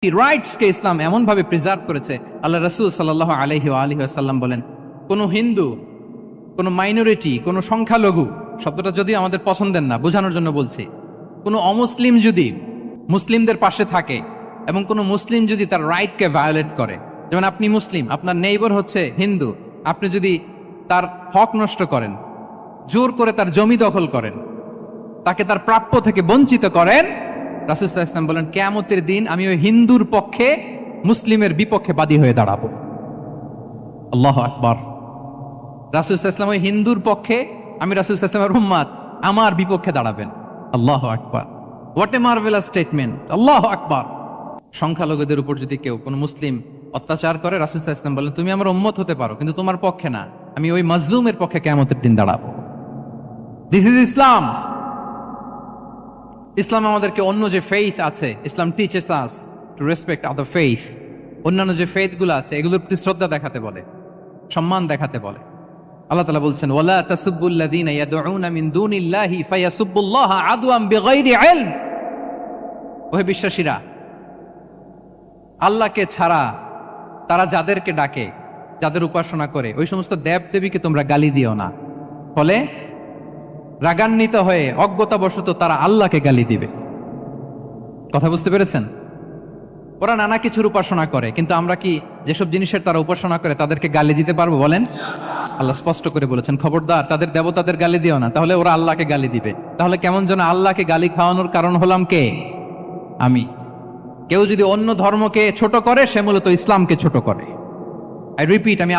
রাইটসকে ইসলাম এমন ভাবে প্রিজার্ভ করেছে। আল্লাহ রাসূল সাল্লাল্লাহু আলাইহি ওয়া আলিহি ওয়াসাল্লাম বলেন, কোন হিন্দু, কোন মাইনরিটি, কোন সংখ্যালঘু, শব্দটা যদি আমাদের পছন্দের না, বোঝানোর জন্য বলছি, কোন অমুসলিম যদি মুসলিমদের পাশে থাকে এবং কোন মুসলিম যদি তার রাইটকে ভায়োলেট করে, যেমন আপনি মুসলিম, আপনার নেইবার হচ্ছে হিন্দু, আপনি যদি তার হক নষ্ট করেন, জোর করে তার জমি দখল করেন, তাকে তার প্রাপ্য থেকে বঞ্চিত করেন, রাসূল সাল্লাল্লাহু আলাইহি ওয়াসাল্লাম বলেন কিয়ামতের দিন আমি ওই হিন্দুর পক্ষে মুসলিমের বিপক্ষে বাদী হয়ে দাঁড়াবো। আল্লাহু আকবার। রাসূল সাল্লাল্লাহু আলাইহি ওয়াসাল্লাম ওই হিন্দুর পক্ষে, আমি রাসূল সাল্লাল্লাহু আলাইহি ওয়াসাল্লামের উম্মত, আমার বিপক্ষে দাঁড়াবেন। আল্লাহু আকবার। What a marvellous statement. আল্লাহু আকবার। সংখ্যালঘুদের উপর যদি কেউ কোন মুসলিম অত্যাচার করে, রাসূল সাল্লাল্লাহু আলাইহি ওয়াসাল্লাম বলেন তুমি আমার উম্মত হতে পারো, কিন্তু তোমার পক্ষে না, আমি ওই মাজলুমের পক্ষে কিয়ামতের দিন দাঁড়াবো। দিস ইজ ইসলাম। ইসলাম আমাদেরকে অন্য যে ফেইথ আছে, Islam teaches us to respect other faith. অন্যান্য যে ফেইথ গুলো আছে এগুলোর প্রতি শ্রদ্ধা দেখাতে বলে, সম্মান দেখাতে বলে। আল্লাহ তাআলা বলছেন ওয়ালা তাসুব্বুল্লাযীনা ইয়াদউনা মিন দুনিল্লাহি ফায়াসুব্বুল্লাহা আদওয়ান বিগাইরি ইলম। ওহে বিশ্বাসীরা, আল্লাহকে ছাড়া তারা যাদেরকে ডাকে, যাদের উপাসনা করে, ওই সমস্ত দেব দেবীকে তোমরা গালি দিও না, ফলে রাগান্বিত হয়ে অজ্ঞতাবশত তারা আল্লাহকে গালি দিবে। কথা বুঝতে পেরেছেন? ওরা নানা কিছুর উপাসনা করে, কিন্তু আমরা কি যেসব জিনিসের তারা উপাসনা করে তাদেরকে গালি দিতে পারবো বলেন? আল্লাহ স্পষ্ট করে বলেছেন খবরদার তাদের দেবতাদের গালি দিও না, তাহলে ওরা আল্লাহকে গালি দিবে। তাহলে কেমন যেন আল্লাহকে গালি খাওয়ানোর কারণ হলাম কে? আমি। কেউ যদি অন্য ধর্মকে ছোট করে সে মূলত ইসলামকে ছোট করে। আই রিপিট, আমি